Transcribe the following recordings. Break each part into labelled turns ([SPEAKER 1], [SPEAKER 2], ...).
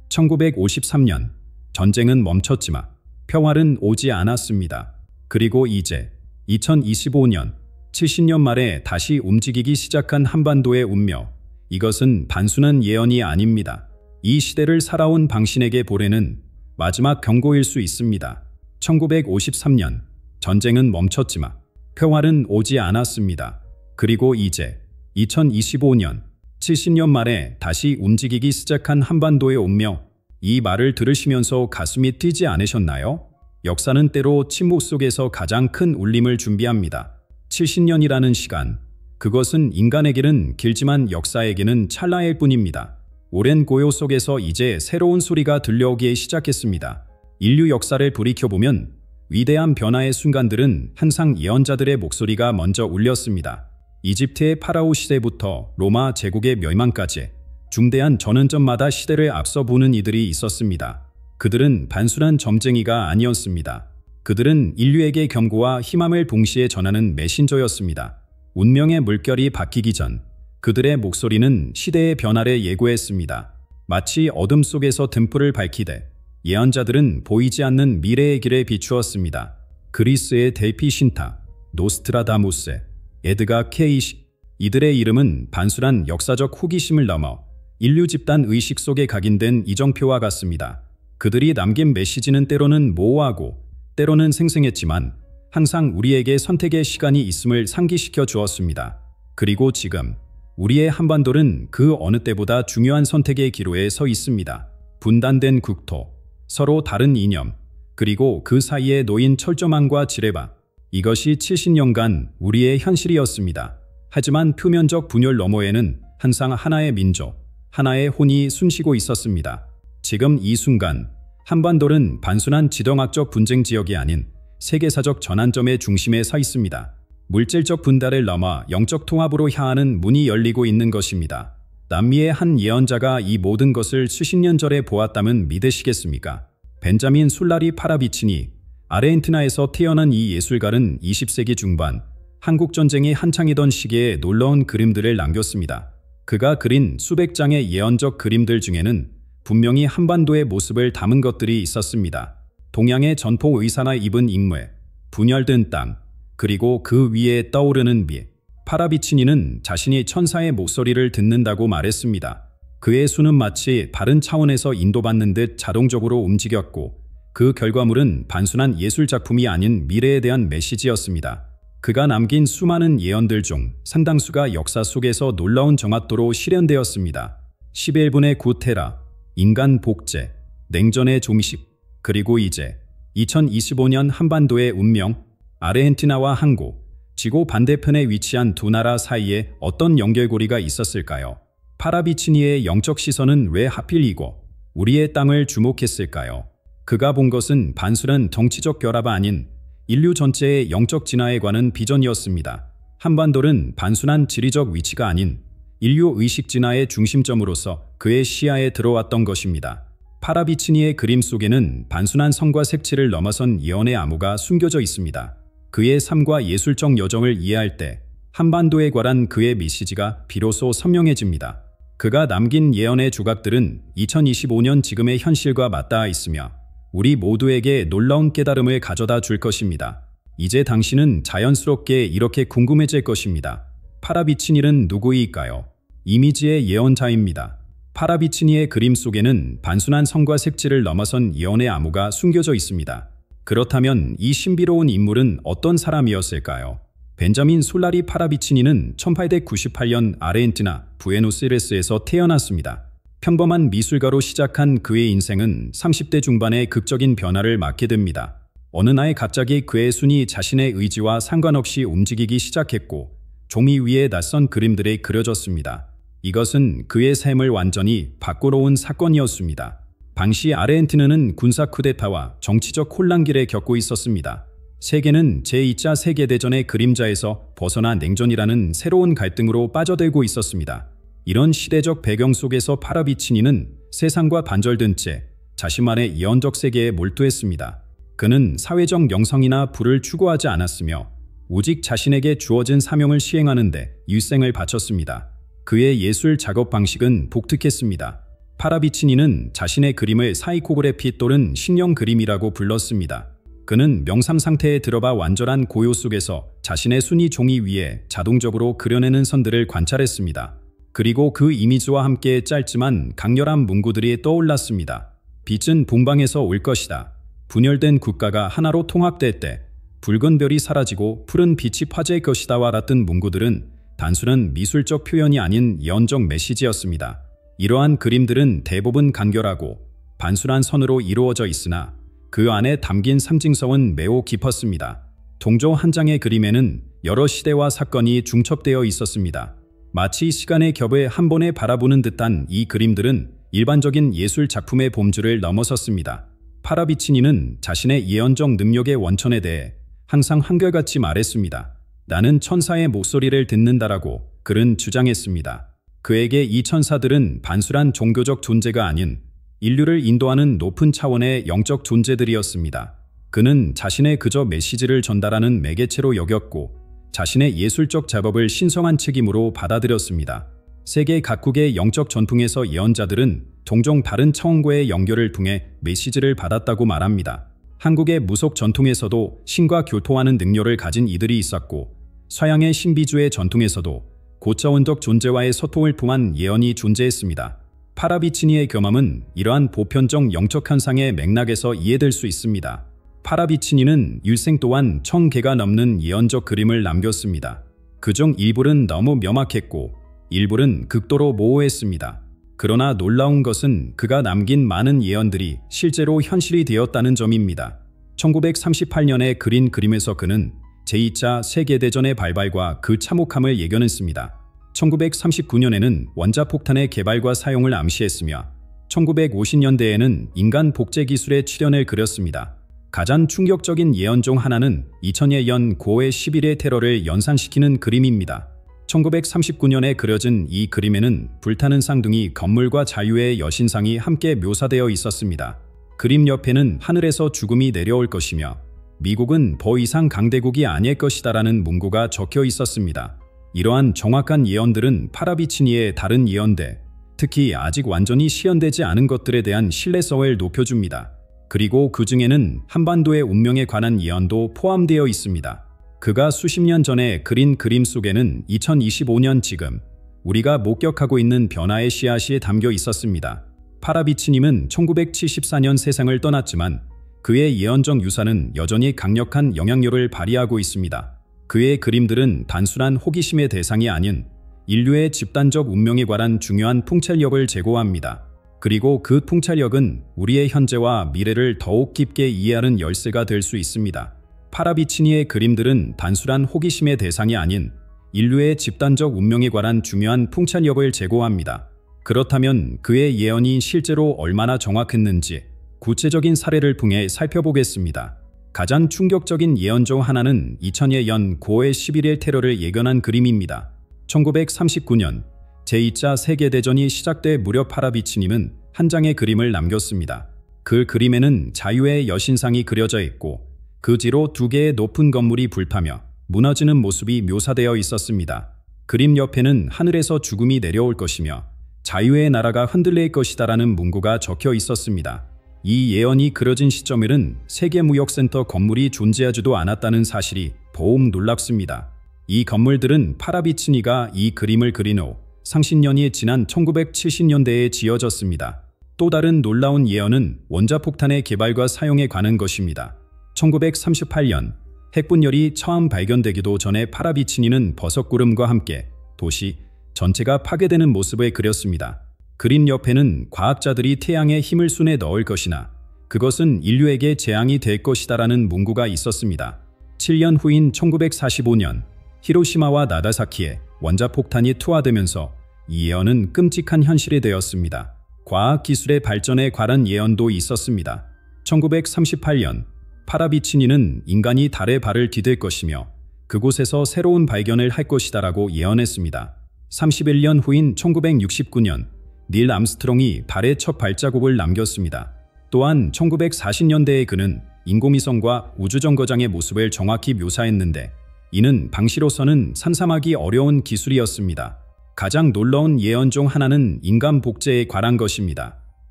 [SPEAKER 1] 1953년 전쟁은 멈췄지만 평화는 오지 않았습니다. 그리고 이제 2025년 70년 말에 다시 움직이기 시작한 한반도의 운명. 이것은 단순한 예언이 아닙니다. 이 시대를 살아온 당신에게 보내는 마지막 경고일 수 있습니다. 1953년 전쟁은 멈췄지만 평화는 오지 않았습니다. 그리고 이제 2025년 70년 만에 다시 움직이기 시작한 한반도의 운명. 이 말을 들으시면서 가슴이 뛰지 않으셨나요? 역사는 때로 침묵 속에서 가장 큰 울림을 준비합니다. 70년이라는 시간, 그것은 인간에게는 길지만 역사에게는 찰나일 뿐입니다. 오랜 고요 속에서 이제 새로운 소리가 들려오기 시작했습니다. 인류 역사를 돌이켜보면 위대한 변화의 순간들은 항상 예언자들의 목소리가 먼저 울렸습니다. 이집트의 파라오 시대부터 로마 제국의 멸망까지 중대한 전환점마다 시대를 앞서 보는 이들이 있었습니다. 그들은 단순한 점쟁이가 아니었습니다. 그들은 인류에게 경고와 희망을 동시에 전하는 메신저였습니다. 운명의 물결이 바뀌기 전 그들의 목소리는 시대의 변화를 예고했습니다. 마치 어둠 속에서 등불을 밝히되 예언자들은 보이지 않는 미래의 길에 비추었습니다. 그리스의 대피 신타, 노스트라다무스, 에드가 케이시, 이들의 이름은 단순한 역사적 호기심을 넘어 인류 집단 의식 속에 각인된 이정표와 같습니다. 그들이 남긴 메시지는 때로는 모호하고 때로는 생생했지만 항상 우리에게 선택의 시간이 있음을 상기시켜 주었습니다. 그리고 지금 우리의 한반도는 그 어느 때보다 중요한 선택의 기로에 서 있습니다. 분단된 국토, 서로 다른 이념, 그리고 그 사이에 놓인 철조망과 지뢰바. 이것이 70년간 우리의 현실이었습니다. 하지만 표면적 분열 너머에는 항상 하나의 민족, 하나의 혼이 숨쉬고 있었습니다. 지금 이 순간 한반도는 단순한 지정학적 분쟁 지역이 아닌 세계사적 전환점의 중심에 서 있습니다. 물질적 분단을 넘어 영적 통합으로 향하는 문이 열리고 있는 것입니다. 남미의 한 예언자가 이 모든 것을 수십 년 전에 보았다면 믿으시겠습니까? 벤자민 술라리 파라비치니, 아르헨티나에서 태어난 이 예술가는 20세기 중반 한국전쟁이 한창이던 시기에 놀라운 그림들을 남겼습니다. 그가 그린 수백 장의 예언적 그림들 중에는 분명히 한반도의 모습을 담은 것들이 있었습니다. 동양의 전포 의사나 입은 인물, 분열된 땅, 그리고 그 위에 떠오르는 빛. 파라비치니는 자신이 천사의 목소리를 듣는다고 말했습니다. 그의 수는 마치 다른 차원에서 인도받는 듯 자동적으로 움직였고 그 결과물은 단순한 예술작품이 아닌 미래에 대한 메시지였습니다. 그가 남긴 수많은 예언들 중 상당수가 역사 속에서 놀라운 정확도로 실현되었습니다. 11분의 9테라, 인간 복제, 냉전의 종식, 그리고 이제 2025년 한반도의 운명, 아르헨티나와 한국, 지구 반대편에 위치한 두 나라 사이에 어떤 연결고리가 있었을까요? 파라비치니의 영적 시선은 왜 하필 이곳, 우리의 땅을 주목했을까요? 그가 본 것은 단순한 정치적 결합이 아닌 인류 전체의 영적 진화에 관한 비전이었습니다. 한반도는 단순한 지리적 위치가 아닌 인류 의식 진화의 중심점으로서 그의 시야에 들어왔던 것입니다. 파라비치니의 그림 속에는 단순한 성과 색칠을 넘어선 예언의 암호가 숨겨져 있습니다. 그의 삶과 예술적 여정을 이해할 때 한반도에 관한 그의 메시지가 비로소 선명해집니다. 그가 남긴 예언의 조각들은 2025년 지금의 현실과 맞닿아 있으며 우리 모두에게 놀라운 깨달음을 가져다 줄 것입니다. 이제 당신은 자연스럽게 이렇게 궁금해질 것입니다. 파라비치니는 누구일까요? 이미지의 예언자입니다. 파라비치니의 그림 속에는 단순한 성과 색칠을 넘어선 예언의 암호가 숨겨져 있습니다. 그렇다면 이 신비로운 인물은 어떤 사람이었을까요? 벤자민 솔라리 파라비치니는 1898년 아르헨티나 부에노스아이레스에서 태어났습니다. 평범한 미술가로 시작한 그의 인생은 30대 중반에 극적인 변화를 맞게 됩니다. 어느 날 갑자기 그의 손이 자신의 의지와 상관없이 움직이기 시작했고 종이 위에 낯선 그림들이 그려졌습니다. 이것은 그의 삶을 완전히 바꿔놓은 사건이었습니다. 당시 아르헨티나는 군사 쿠데타와 정치적 혼란기를 겪고 있었습니다. 세계는 제2차 세계대전의 그림자에서 벗어나 냉전이라는 새로운 갈등으로 빠져들고 있었습니다. 이런 시대적 배경 속에서 파라비치니는 세상과 단절된 채 자신만의 예언적 세계에 몰두했습니다. 그는 사회적 명성이나 부를 추구하지 않았으며 오직 자신에게 주어진 사명을 시행하는 데 일생을 바쳤습니다. 그의 예술 작업 방식은 독특했습니다. 파라비치니는 자신의 그림을 사이코그래피 또는 신령 그림이라고 불렀습니다. 그는 명상 상태에 들어가 완전한 고요 속에서 자신의 순위 종이 위에 자동적으로 그려내는 선들을 관찰했습니다. 그리고 그 이미지와 함께 짧지만 강렬한 문구들이 떠올랐습니다. 빛은 동방에서 올 것이다. 분열된 국가가 하나로 통합될 때 붉은 별이 사라지고 푸른 빛이 화제일 것이다와 같은 문구들은 단순한 미술적 표현이 아닌 예언적 메시지였습니다. 이러한 그림들은 대부분 간결하고 단순한 선으로 이루어져 있으나 그 안에 담긴 상징성은 매우 깊었습니다. 동조 한 장의 그림에는 여러 시대와 사건이 중첩되어 있었습니다. 마치 시간의 겹을 한 번에 바라보는 듯한 이 그림들은 일반적인 예술 작품의 범주를 넘어섰습니다. 파라비치니는 자신의 예언적 능력의 원천에 대해 항상 한결같이 말했습니다. 나는 천사의 목소리를 듣는다라고 그는 주장했습니다. 그에게 이 천사들은 단순한 종교적 존재가 아닌 인류를 인도하는 높은 차원의 영적 존재들이었습니다. 그는 자신의 그저 메시지를 전달하는 매개체로 여겼고 자신의 예술적 작업을 신성한 책임으로 받아들였습니다. 세계 각국의 영적 전통에서 예언자들은 종종 다른 차원과의 연결을 통해 메시지를 받았다고 말합니다. 한국의 무속 전통에서도 신과 교토하는 능력을 가진 이들이 있었고 서양의 신비주의 전통에서도 고차원적 존재와의 소통을 통한 예언이 존재했습니다. 파라비치니의 경험은 이러한 보편적 영적 현상의 맥락에서 이해될 수 있습니다. 파라비치니는 일생 또한 1000개가 넘는 예언적 그림을 남겼습니다. 그중 일부는 너무 명확했고 일부는 극도로 모호했습니다. 그러나 놀라운 것은 그가 남긴 많은 예언들이 실제로 현실이 되었다는 점입니다. 1938년에 그린 그림에서 그는 제2차 세계대전의 발발과 그 참혹함을 예견했습니다. 1939년에는 원자폭탄의 개발과 사용을 암시했으며 1950년대에는 인간 복제 기술의 출현을 그렸습니다. 가장 충격적인 예언 중 하나는 2000년 9월 10일의 테러를 연상시키는 그림입니다. 1939년에 그려진 이 그림에는 불타는 쌍둥이 건물과 자유의 여신상이 함께 묘사되어 있었습니다. 그림 옆에는 하늘에서 죽음이 내려올 것이며 미국은 더 이상 강대국이 아닐 것이다라는 문구가 적혀 있었습니다. 이러한 정확한 예언들은 파라비치니의 다른 예언들, 특히 아직 완전히 실현되지 않은 것들에 대한 신뢰성을 높여줍니다. 그리고 그 중에는 한반도의 운명에 관한 예언도 포함되어 있습니다. 그가 수십 년 전에 그린 그림 속에는 2025년 지금 우리가 목격하고 있는 변화의 씨앗이 담겨 있었습니다. 파라비치님은 1974년 세상을 떠났지만 그의 예언적 유산은 여전히 강력한 영향력을 발휘하고 있습니다. 그의 그림들은 단순한 호기심의 대상이 아닌 인류의 집단적 운명에 관한 중요한 통찰력을 제공합니다. 그리고 그 통찰력은 우리의 현재와 미래를 더욱 깊게 이해하는 열쇠가 될 수 있습니다. 파라비치니의 그림들은 단순한 호기심의 대상이 아닌 인류의 집단적 운명에 관한 중요한 통찰력을 제공합니다. 그렇다면 그의 예언이 실제로 얼마나 정확했는지 구체적인 사례를 통해 살펴보겠습니다. 가장 충격적인 예언 중 하나는 2000년 9월 11일 테러를 예견한 그림입니다. 1939년 제2차 세계대전이 시작될 무렵 파라비치님은 한 장의 그림을 남겼습니다. 그 그림에는 자유의 여신상이 그려져 있고 그 뒤로 2개의 높은 건물이 불타며 무너지는 모습이 묘사되어 있었습니다. 그림 옆에는 하늘에서 죽음이 내려올 것이며 자유의 나라가 흔들릴 것이다라는 문구가 적혀 있었습니다. 이 예언이 그려진 시점에는 세계무역센터 건물이 존재하지도 않았다는 사실이 더욱 놀랍습니다. 이 건물들은 파라비치니가 이 그림을 그린 후 상신년이 지난 1970년대에 지어졌습니다. 또 다른 놀라운 예언은 원자폭탄의 개발과 사용에 관한 것입니다. 1938년 핵분열이 처음 발견되기도 전에 파라비치니는 버섯구름과 함께 도시 전체가 파괴되는 모습을 그렸습니다. 그림 옆에는 과학자들이 태양의 힘을 손에 넣을 것이나 그것은 인류에게 재앙이 될 것이다라는 문구가 있었습니다. 7년 후인 1945년 히로시마와 나가사키에 원자폭탄이 투하되면서 이 예언은 끔찍한 현실이 되었습니다. 과학기술의 발전에 관한 예언도 있었습니다. 1938년 파라비치니는 인간이 달에 발을 디딜 것이며 그곳에서 새로운 발견을 할 것이다라고 예언했습니다. 31년 후인 1969년 닐 암스트롱이 달에 첫 발자국을 남겼습니다. 또한 1940년대에 그는 인공위성과 우주정거장의 모습을 정확히 묘사했는데 이는 당시로서는 상상하기 어려운 기술이었습니다. 가장 놀라운 예언 중 하나는 인간 복제에 관한 것입니다.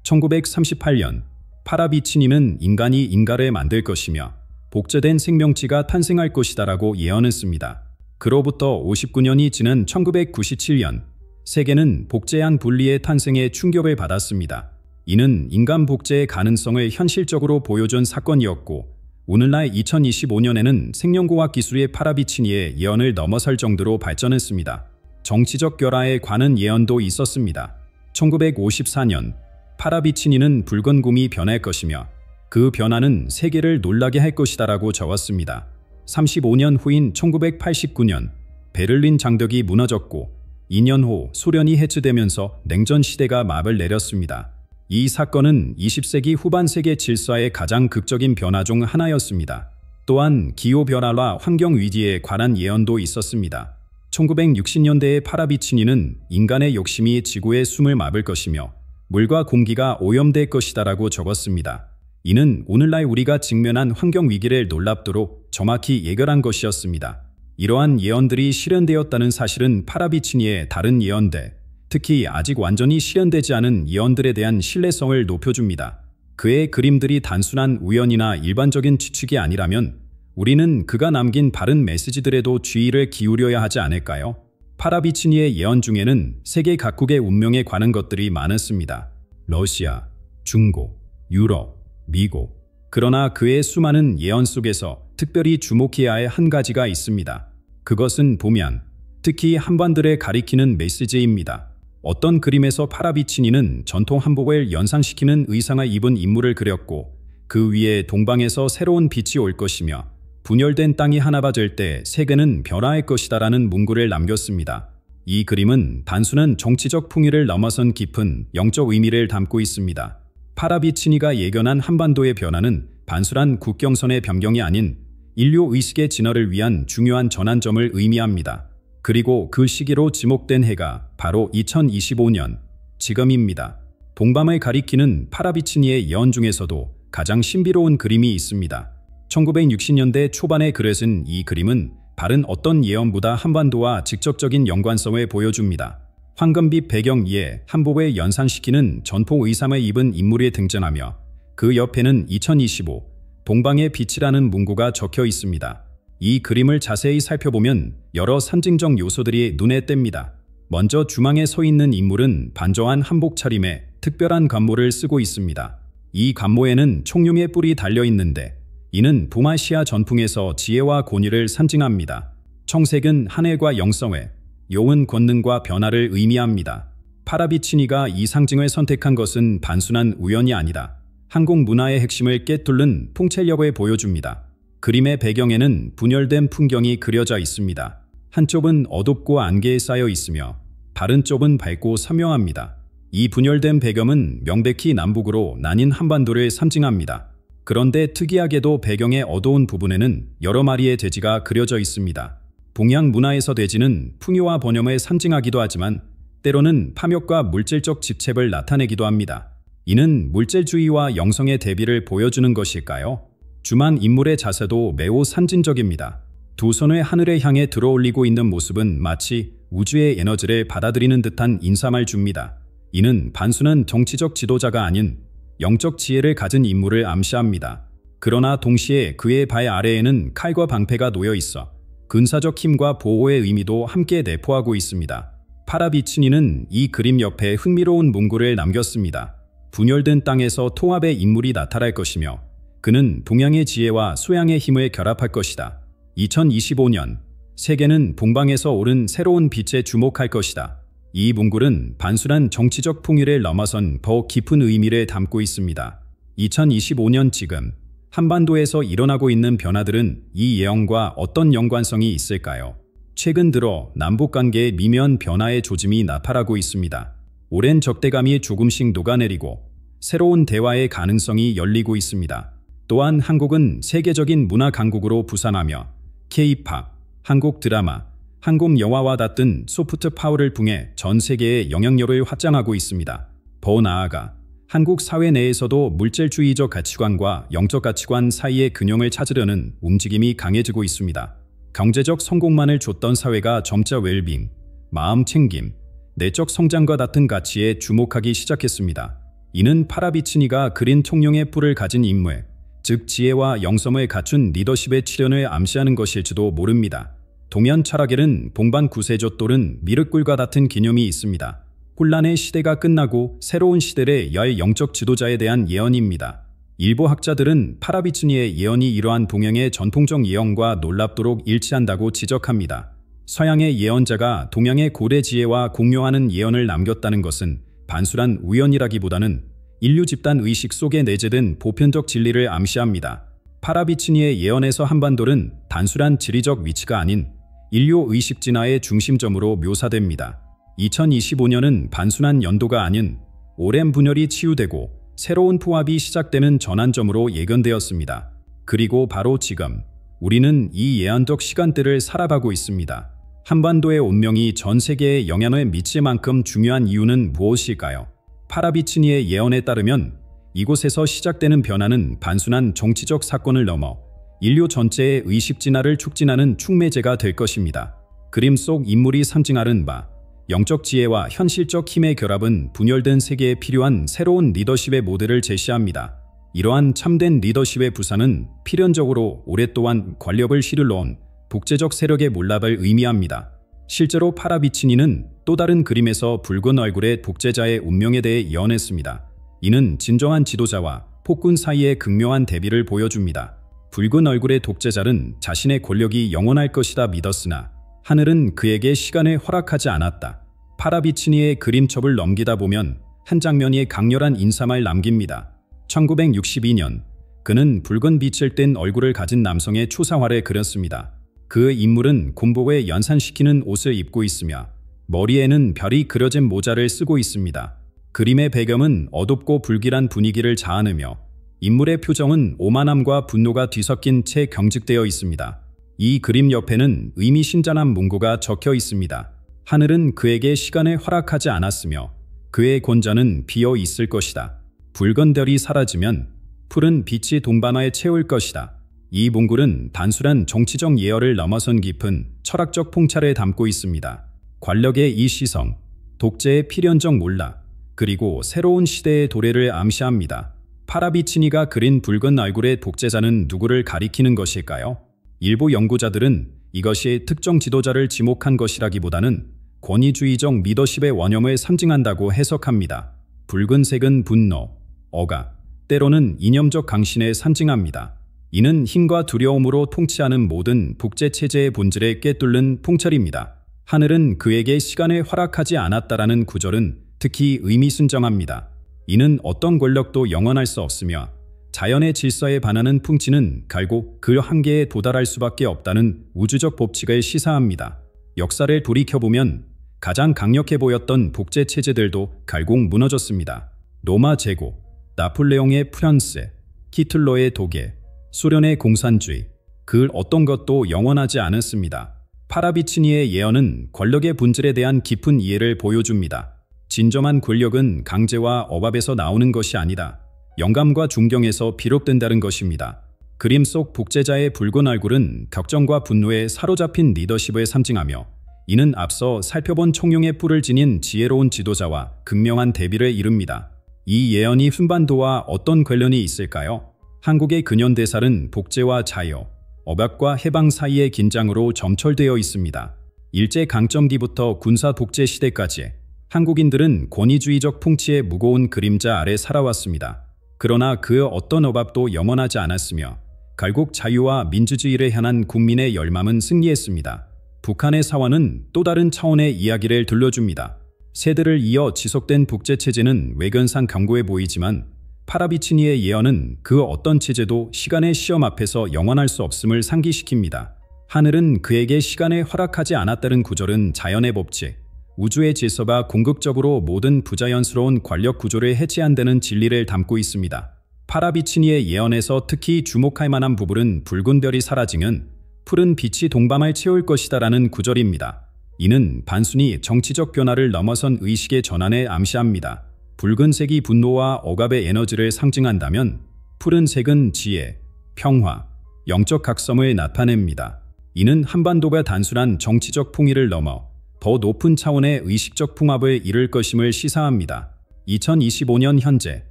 [SPEAKER 1] 1938년 파라비치니는 인간이 인간을 만들 것이며 복제된 생명체가 탄생할 것이다라고 예언했습니다. 그로부터 59년이 지난 1997년 세계는 복제한 분리의 탄생에 충격을 받았습니다. 이는 인간 복제의 가능성을 현실적으로 보여준 사건이었고 오늘날 2025년에는 생명공학 기술의 파라비치니의 예언을 넘어설 정도로 발전했습니다. 정치적 결화에 관한 예언도 있었습니다. 1954년 파라비치니는 붉은 곰이 변할 것이며 그 변화는 세계를 놀라게 할 것이다라고 적었습니다. 35년 후인 1989년 베를린 장벽이 무너졌고 2년 후 소련이 해체되면서 냉전 시대가 막을 내렸습니다. 이 사건은 20세기 후반 세계 질서의 가장 극적인 변화 중 하나였습니다. 또한 기후변화와 환경위기에 관한 예언도 있었습니다. 1960년대의 파라비치니는 인간의 욕심이 지구의 숨을 막을 것이며 물과 공기가 오염될 것이다라고 적었습니다. 이는 오늘날 우리가 직면한 환경위기를 놀랍도록 정확히 예견한 것이었습니다. 이러한 예언들이 실현되었다는 사실은 파라비치니의 다른 예언들, 특히 아직 완전히 실현되지 않은 예언들에 대한 신뢰성을 높여줍니다. 그의 그림들이 단순한 우연이나 일반적인 추측이 아니라면 우리는 그가 남긴 바른 메시지들에도 주의를 기울여야 하지 않을까요? 파라비치니의 예언 중에는 세계 각국의 운명에 관한 것들이 많았습니다. 러시아, 중국, 유럽, 미국. 그러나 그의 수많은 예언 속에서 특별히 주목해야 할 한 가지가 있습니다. 그것은 보면, 특히 한반도를 가리키는 메시지입니다. 어떤 그림에서 파라비치니는 전통 한복을 연상시키는 의상을 입은 인물을 그렸고 그 위에 동방에서 새로운 빛이 올 것이며 분열된 땅이 하나 빠질 때 세계는 변화할 것이다라는 문구를 남겼습니다. 이 그림은 단순한 정치적 풍의를 넘어선 깊은 영적 의미를 담고 있습니다. 파라비치니가 예견한 한반도의 변화는 단순한 국경선의 변경이 아닌 인류 의식의 진화를 위한 중요한 전환점을 의미합니다. 그리고 그 시기로 지목된 해가 바로 2025년, 지금입니다. 동방을 가리키는 파라비치니의 예언 중에서도 가장 신비로운 그림이 있습니다. 1960년대 초반에 그려진 이 그림은 다른 어떤 예언보다 한반도와 직접적인 연관성을 보여줍니다. 황금빛 배경 위에 한복을 연상시키는 전통 의상을 입은 인물이 등장하며 그 옆에는 2025, 동방의 빛이라는 문구가 적혀 있습니다. 이 그림을 자세히 살펴보면 여러 상징적 요소들이 눈에 띕니다. 먼저 중앙에 서 있는 인물은 반정한 한복 차림에 특별한 관모를 쓰고 있습니다. 이 관모에는 청룡의 뿔이 달려 있는데 이는 동아시아 전통에서 지혜와 권위를 상징합니다. 청색은 하늘과 영성회, 용은 권능과 변화를 의미합니다. 파라비치니가 이 상징을 선택한 것은 단순한 우연이 아니라 한국 문화의 핵심을 꿰뚫는 통찰력을 보여줍니다. 그림의 배경에는 분열된 풍경이 그려져 있습니다. 한쪽은 어둡고 안개에 쌓여 있으며 다른 쪽은 밝고 선명합니다. 이 분열된 배경은 명백히 남북으로 나뉜 한반도를 상징합니다. 그런데 특이하게도 배경의 어두운 부분에는 여러 마리의 돼지가 그려져 있습니다. 동양 문화에서 돼지는 풍요와 번영을 상징하기도 하지만 때로는 탐욕과 물질적 집착을 나타내기도 합니다. 이는 물질주의와 영성의 대비를 보여주는 것일까요? 주만 인물의 자세도 매우 상징적입니다. 두 손을 하늘에 향해 들어올리고 있는 모습은 마치 우주의 에너지를 받아들이는 듯한 인상을 줍니다. 이는 단순한 정치적 지도자가 아닌 영적 지혜를 가진 인물을 암시합니다. 그러나 동시에 그의 발 아래에는 칼과 방패가 놓여 있어 군사적 힘과 보호의 의미도 함께 내포하고 있습니다. 파라비치니는 이 그림 옆에 흥미로운 문구를 남겼습니다. 분열된 땅에서 통합의 인물이 나타날 것이며 그는 동양의 지혜와 소양의 힘을 결합할 것이다. 2025년, 세계는 동방에서 오른 새로운 빛에 주목할 것이다. 이 문구는 단순한 정치적 풍의를 넘어선 더 깊은 의미를 담고 있습니다. 2025년 지금, 한반도에서 일어나고 있는 변화들은 이 예언과 어떤 연관성이 있을까요? 최근 들어 남북관계의 미묘한 변화의 조짐이 나타나고 있습니다. 오랜 적대감이 조금씩 녹아내리고 새로운 대화의 가능성이 열리고 있습니다. 또한 한국은 세계적인 문화 강국으로 부상하며 K-팝, 한국 드라마, 한국 영화와 같은 소프트 파워를 통해 전 세계의 영향력을 확장하고 있습니다. 더 나아가 한국 사회 내에서도 물질주의적 가치관과 영적 가치관 사이의 균형을 찾으려는 움직임이 강해지고 있습니다. 경제적 성공만을 줬던 사회가 점차 웰빙, 마음 챙김, 내적 성장과 같은 가치에 주목하기 시작했습니다. 이는 파라비치니가 그린 총룡의 뿔을 가진 인물, 즉 지혜와 영성을 갖춘 리더십의 치련을 암시하는 것일지도 모릅니다. 동양 철학에는 봉반 구세조 또는 미륵굴과 같은 개념이 있습니다. 혼란의 시대가 끝나고 새로운 시대를 열 영적 지도자에 대한 예언입니다. 일부 학자들은 파라비치니의 예언이 이러한 동양의 전통적 예언과 놀랍도록 일치한다고 지적합니다. 서양의 예언자가 동양의 고대 지혜와 공유하는 예언을 남겼다는 것은 단순한 우연이라기보다는 인류 집단 의식 속에 내재된 보편적 진리를 암시합니다. 파라비치니의 예언에서 한반도는 단순한 지리적 위치가 아닌 인류 의식 진화의 중심점으로 묘사됩니다. 2025년은 단순한 연도가 아닌 오랜 분열이 치유되고 새로운 포합이 시작되는 전환점으로 예견되었습니다. 그리고 바로 지금 우리는 이 예언적 시간대를 살아가고 있습니다. 한반도의 운명이 전 세계에 영향을 미칠 만큼 중요한 이유는 무엇일까요? 파라비치니의 예언에 따르면 이곳에서 시작되는 변화는 단순한 정치적 사건을 넘어 인류 전체의 의식 진화를 촉진하는 촉매제가 될 것입니다. 그림 속 인물이 상징하는 바 영적 지혜와 현실적 힘의 결합은 분열된 세계에 필요한 새로운 리더십의 모델을 제시합니다. 이러한 참된 리더십의 부산은 필연적으로 오랫동안 권력을 휘둘러온 독재적 세력의 몰락을 의미합니다. 실제로 파라비치니는 또 다른 그림에서 붉은 얼굴의 독재자의 운명에 대해 예언했습니다. 이는 진정한 지도자와 폭군 사이의 극명한 대비를 보여줍니다. 붉은 얼굴의 독재자는 자신의 권력이 영원할 것이다 믿었으나 하늘은 그에게 시간을 허락하지 않았다. 파라비치니의 그림첩을 넘기다 보면 한 장면이 강렬한 인상을 남깁니다. 1962년 그는 붉은 빛을 띤 얼굴을 가진 남성의 초상화를 그렸습니다. 그 인물은 군복에 연상시키는 옷을 입고 있으며 머리에는 별이 그려진 모자를 쓰고 있습니다. 그림의 배경은 어둡고 불길한 분위기를 자아내며 인물의 표정은 오만함과 분노가 뒤섞인 채 경직되어 있습니다. 이 그림 옆에는 의미심장한 문구가 적혀 있습니다. 하늘은 그에게 시간을 허락하지 않았으며 그의 권좌는 비어 있을 것이다. 붉은 별이 사라지면 푸른 빛이 동반화에 채울 것이다. 이 문구는 단순한 정치적 예언을 넘어선 깊은 철학적 통찰을 담고 있습니다. 권력의 이 시성, 독재의 필연적 몰락, 그리고 새로운 시대의 도래를 암시합니다. 파라비치니가 그린 붉은 얼굴의 독재자는 누구를 가리키는 것일까요? 일부 연구자들은 이것이 특정 지도자를 지목한 것이라기보다는 권위주의적 리더십의 원형을 상징한다고 해석합니다. 붉은색은 분노, 억압, 때로는 이념적 강신을 상징합니다. 이는 힘과 두려움으로 통치하는 모든 독재체제의 본질에 꿰뚫는 통찰입니다. 하늘은 그에게 시간을 허락하지 않았다라는 구절은 특히 의미심장합니다. 이는 어떤 권력도 영원할 수 없으며 자연의 질서에 반하는 풍치는 결국 그 한계에 도달할 수밖에 없다는 우주적 법칙을 시사합니다. 역사를 돌이켜보면 가장 강력해 보였던 독재체제들도 결국 무너졌습니다. 로마 제국, 나폴레옹의 프랑스, 히틀러의 독일, 소련의 공산주의, 그 어떤 것도 영원하지 않았습니다. 파라비치니의 예언은 권력의 본질에 대한 깊은 이해를 보여줍니다. 진정한 권력은 강제와 억압에서 나오는 것이 아니다. 영감과 존경에서 비롯된다는 것입니다. 그림 속 독재자의 붉은 얼굴은 격정과 분노에 사로잡힌 리더십을 상징하며 이는 앞서 살펴본 총룡의 뿔을 지닌 지혜로운 지도자와 극명한 대비를 이룹니다. 이 예언이 한반도와 어떤 관련이 있을까요? 한국의 근현대사는 독재와 자유, 억압과 해방 사이의 긴장으로 점철되어 있습니다. 일제강점기부터 군사 독재 시대까지 한국인들은 권위주의적 통치의 무거운 그림자 아래 살아왔습니다. 그러나 그 어떤 억압도 영원하지 않았으며 결국 자유와 민주주의를 향한 국민의 열망은 승리했습니다. 북한의 사화는 또 다른 차원의 이야기를 들려줍니다. 세대를 이어 지속된 독재체제는 외견상 견고해 보이지만 파라비치니의 예언은 그 어떤 체제도 시간의 시험 앞에서 영원할 수 없음을 상기시킵니다. 하늘은 그에게 시간을 허락하지 않았다는 구절은 자연의 법칙, 우주의 질서가 궁극적으로 모든 부자연스러운 권력 구조를 해체한다는 진리를 담고 있습니다. 파라비치니의 예언에서 특히 주목할 만한 부분은 붉은 별이 사라지면 푸른 빛이 동방을 채울 것이다라는 구절입니다. 이는 단순히 정치적 변화를 넘어선 의식의 전환에 암시합니다. 붉은색이 분노와 억압의 에너지를 상징한다면 푸른색은 지혜, 평화, 영적 각성을 나타냅니다. 이는 한반도가 단순한 정치적 통일을 넘어 더 높은 차원의 의식적 풍합을 이룰 것임을 시사합니다. 2025년 현재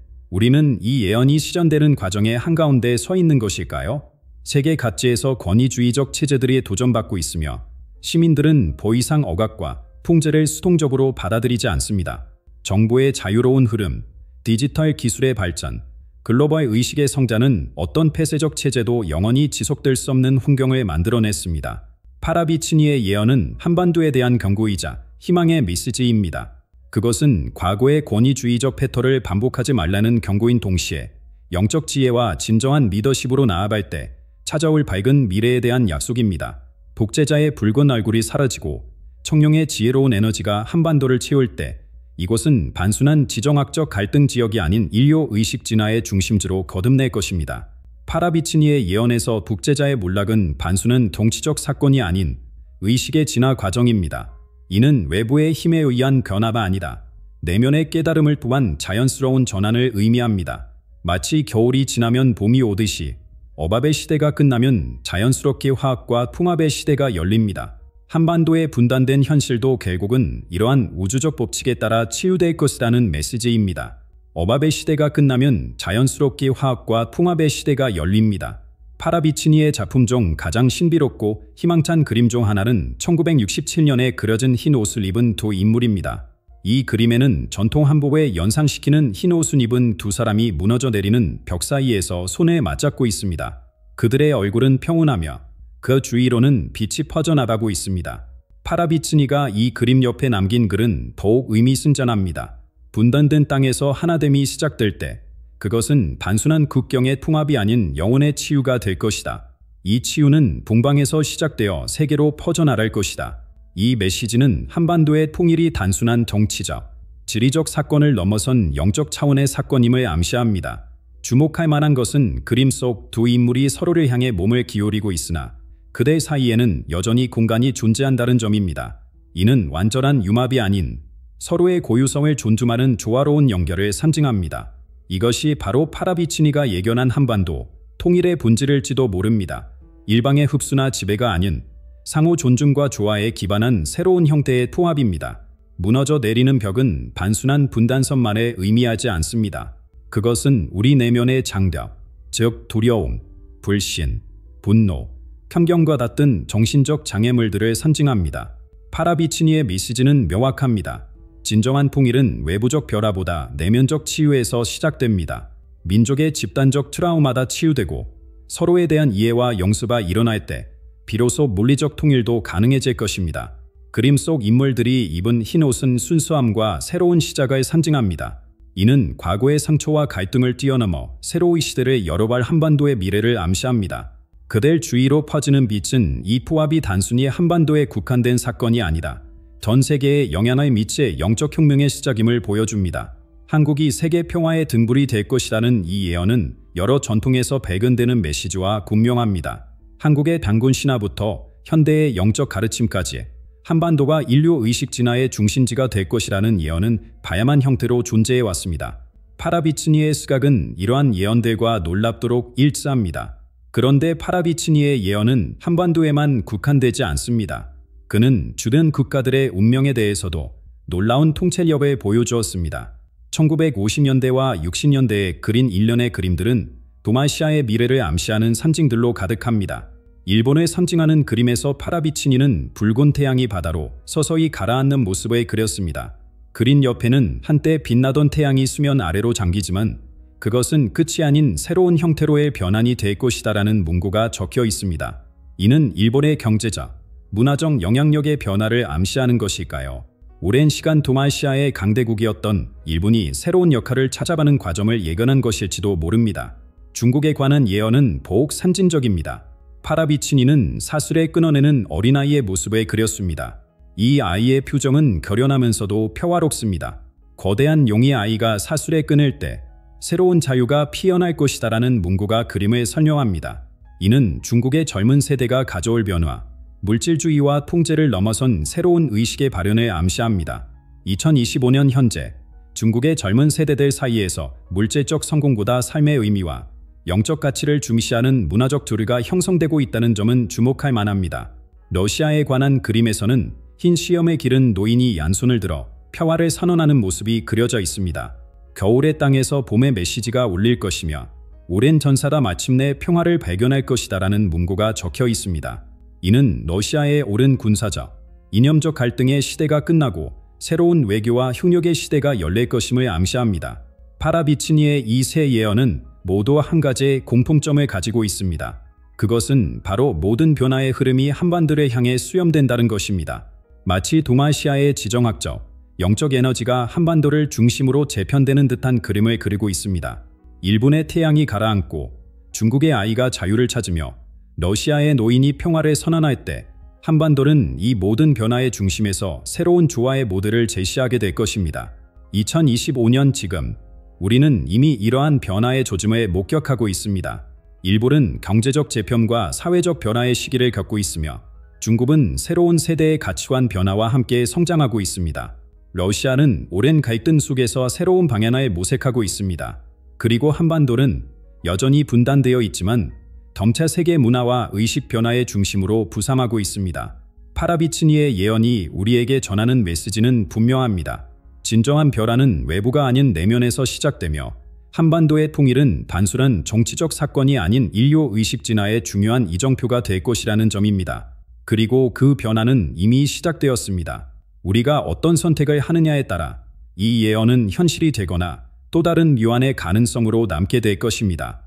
[SPEAKER 1] 우리는 이 예언이 실현되는 과정의 한가운데 서 있는 것일까요? 세계 각지에서 권위주의적 체제들이 도전받고 있으며 시민들은 더 이상 억압과 통제를 수동적으로 받아들이지 않습니다. 정보의 자유로운 흐름, 디지털 기술의 발전, 글로벌 의식의 성장은 어떤 폐쇄적 체제도 영원히 지속될 수 없는 환경을 만들어냈습니다. 파라비치니의 예언은 한반도에 대한 경고이자 희망의 메시지입니다. 그것은 과거의 권위주의적 패턴을 반복하지 말라는 경고인 동시에 영적 지혜와 진정한 리더십으로 나아갈 때 찾아올 밝은 미래에 대한 약속입니다. 독재자의 붉은 얼굴이 사라지고 청룡의 지혜로운 에너지가 한반도를 채울 때 이곳은 단순한 지정학적 갈등 지역이 아닌 인류 의식 진화의 중심지로 거듭날 것입니다. 파라비치니의 예언에서 독재자의 몰락은 단순한 정치적 사건이 아닌 의식의 진화 과정입니다. 이는 외부의 힘에 의한 변화가 아니다. 내면의 깨달음을 통한 자연스러운 전환을 의미합니다. 마치 겨울이 지나면 봄이 오듯이 억압의 시대가 끝나면 자연스럽게 화합과 통합의 시대가 열립니다. 한반도의 분단된 현실도 결국은 이러한 우주적 법칙에 따라 치유될 것이라는 메시지입니다. 억압의 시대가 끝나면 자연스럽게 화합과 통합의 시대가 열립니다. 파라비치니의 작품 중 가장 신비롭고 희망찬 그림 중 하나는 1967년에 그려진 흰 옷을 입은 두 인물입니다. 이 그림에는 전통 한복을 연상시키는 흰 옷을 입은 두 사람이 무너져 내리는 벽 사이에서 손에 맞잡고 있습니다. 그들의 얼굴은 평온하며 그 주위로는 빛이 퍼져나가고 있습니다. 파라비치니가 이 그림 옆에 남긴 글은 더욱 의미심장합니다. 분단된 땅에서 하나됨이 시작될 때 그것은 단순한 국경의 통합이 아닌 영혼의 치유가 될 것이다. 이 치유는 동방에서 시작되어 세계로 퍼져나갈 것이다. 이 메시지는 한반도의 통일이 단순한 정치적, 지리적 사건을 넘어선 영적 차원의 사건임을 암시합니다. 주목할 만한 것은 그림 속 두 인물이 서로를 향해 몸을 기울이고 있으나 그들 사이에는 여전히 공간이 존재한다는 점입니다. 이는 완전한 융합이 아닌 서로의 고유성을 존중하는 조화로운 연결을 상징합니다. 이것이 바로 파라비치니가 예견한 한반도 통일의 본질일지도 모릅니다. 일방의 흡수나 지배가 아닌 상호 존중과 조화에 기반한 새로운 형태의 통합입니다. 무너져 내리는 벽은 단순한 분단선만을 의미하지 않습니다. 그것은 우리 내면의 장벽, 즉 두려움, 불신, 분노, 편견과 같은 정신적 장애물들을 상징합니다. 파라비치니의 메시지는 명확합니다. 진정한 통일은 외부적 변화보다 내면적 치유에서 시작됩니다. 민족의 집단적 트라우마가 치유되고 서로에 대한 이해와 용서가 일어날 때 비로소 물리적 통일도 가능해질 것입니다. 그림 속 인물들이 입은 흰 옷은 순수함과 새로운 시작을 상징합니다. 이는 과거의 상처와 갈등을 뛰어넘어 새로운 시대를 열어갈 한반도의 미래를 암시합니다. 그들 주위로 퍼지는 빛은 이 포합이 단순히 한반도에 국한된 사건이 아니다. 전 세계에 영향을 미칠 영적 혁명의 시작임을 보여줍니다. 한국이 세계 평화의 등불이 될 것이라는 이 예언은 여러 전통에서 발견되는 메시지와 분명합니다. 한국의 단군 신화부터 현대의 영적 가르침까지 한반도가 인류 의식 진화의 중심지가 될 것이라는 예언은 다양한 형태로 존재해 왔습니다. 파라비치니의 시각은 이러한 예언들과 놀랍도록 일치합니다. 그런데 파라비치니의 예언은 한반도에만 국한되지 않습니다. 그는 주변 국가들의 운명에 대해서도 놀라운 통찰력을 보여주었습니다. 1950년대와 60년대에 그린 일련의 그림들은 동아시아의 미래를 암시하는 상징들로 가득합니다. 일본을 상징하는 그림에서 파라비치니는 붉은 태양이 바다로 서서히 가라앉는 모습을 그렸습니다. 그린 옆에는 한때 빛나던 태양이 수면 아래로 잠기지만 그것은 끝이 아닌 새로운 형태로의 변환이 될 것이다라는 문구가 적혀 있습니다. 이는 일본의 경제적, 문화적 영향력의 변화를 암시하는 것일까요? 오랜 시간 동아시아의 강대국이었던 일본이 새로운 역할을 찾아가는 과정을 예견한 것일지도 모릅니다. 중국에 관한 예언은 더욱 상징적입니다. 파라비치니는 사슬에 끊어내는 어린아이의 모습을 그렸습니다. 이 아이의 표정은 결연하면서도 평화롭습니다. 거대한 용의 아이가 사슬에 끊을 때 새로운 자유가 피어날 것이다라는 문구가 그림을 설명합니다. 이는 중국의 젊은 세대가 가져올 변화, 물질주의와 통제를 넘어선 새로운 의식의 발현을 암시합니다. 2025년 현재 중국의 젊은 세대들 사이에서 물질적 성공보다 삶의 의미와 영적 가치를 중시하는 문화적 조류가 형성되고 있다는 점은 주목할 만합니다. 러시아에 관한 그림에서는 흰 수염에 기른 노인이 양손을 들어 평화를 선언하는 모습이 그려져 있습니다. 겨울의 땅에서 봄의 메시지가 울릴 것이며 오랜 전사다 마침내 평화를 발견할 것이다라는 문구가 적혀 있습니다. 이는 러시아의 오랜 군사적, 이념적 갈등의 시대가 끝나고 새로운 외교와 협력의 시대가 열릴 것임을 암시합니다. 파라비치니의 이 세 예언은 모두 한 가지의 공통점을 가지고 있습니다. 그것은 바로 모든 변화의 흐름이 한반도를 향해 수렴된다는 것입니다. 마치 동아시아의 지정학적, 영적 에너지가 한반도를 중심으로 재편되는 듯한 그림을 그리고 있습니다. 일본의 태양이 가라앉고 중국의 아이가 자유를 찾으며 러시아의 노인이 평화를 선언할 때 한반도는 이 모든 변화의 중심에서 새로운 조화의 모델을 제시하게 될 것입니다. 2025년 지금 우리는 이미 이러한 변화의 조짐을 목격하고 있습니다. 일본은 경제적 재편과 사회적 변화의 시기를 겪고 있으며 중국은 새로운 세대의 가치관 변화와 함께 성장하고 있습니다. 러시아는 오랜 갈등 속에서 새로운 방향을 모색하고 있습니다. 그리고 한반도는 여전히 분단되어 있지만 점차 세계 문화와 의식 변화의 중심으로 부상하고 있습니다. 파라비치니의 예언이 우리에게 전하는 메시지는 분명합니다. 진정한 변화는 외부가 아닌 내면에서 시작되며 한반도의 통일은 단순한 정치적 사건이 아닌 인류 의식 진화의 중요한 이정표가 될 것이라는 점입니다. 그리고 그 변화는 이미 시작되었습니다. 우리가 어떤 선택을 하느냐에 따라 이 예언은 현실이 되거나 또 다른 묘안의 가능성으로 남게 될 것입니다.